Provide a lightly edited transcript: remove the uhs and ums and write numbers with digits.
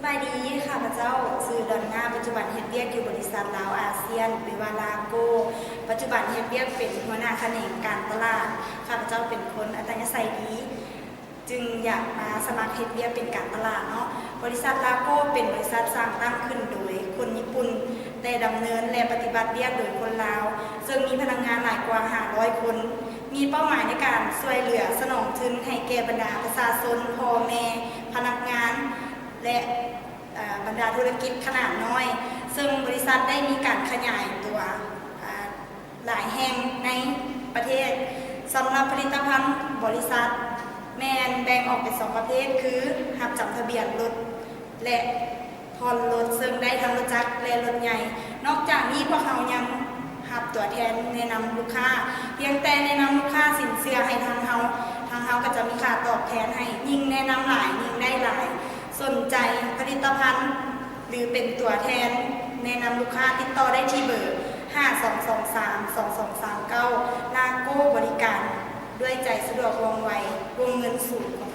บายดีค่ะพระเจ้าซื้อดอนหน้าปัจจุบันเฮ็ดเวียกอยู่บริษัทลาวอาเซียนหรือว่าลาโกปัจจุบันเฮ็ดเวียกเป็นหัวหน้าแขนงการตลาดข้าพเจ้าเป็นคนอัธยาศัยดีจึงอยากมาสมัครเฮ็ดเวียกเป็นการตลาดเนาะบริษัทลาโกเป็นบริษัทสร้างตั้งขึ้นโดยคนญี่ปุ่นแต่ดำเนินและปฏิบัติเวียกโดยคนลาวซึ่งมีพนักงานหลายกว่า500คนมีเป้าหมายในการช่วยเหลือสนองทุนให้แก่บรรดาประชาชนพ่อแม่พนักงานและบรรดาธุรกิจขนาดน้อยซึ่งบริษัทได้มีการขยายตัวหลายแห่งในประเทศสำหรับผลิตภัณฑ์บริษัทแบ่งออกเป็น2ประเภทคือรับจำทะเบียนรถและผ่อนรถซึ่งได้ทั้งรถจักรและรถใหญ่นอกจากนี้พวกเขายังรับตัวแทนแนะนำลูกค้าเพียงแต่แนะนำลูกค้าสินเชื่อให้ทางเขาก็จะมีค่าตอบแทนให้ยิ่งแนะนำหลายยิ่งได้หลายสนใจผลิตภัณฑ์หรือเป็นตัวแทนแนะนำลูกค้าติดต่อได้ที่เบอร์52232239ลาโก้บริการด้วยใจสะดวกว่องไววงเงินสูงของ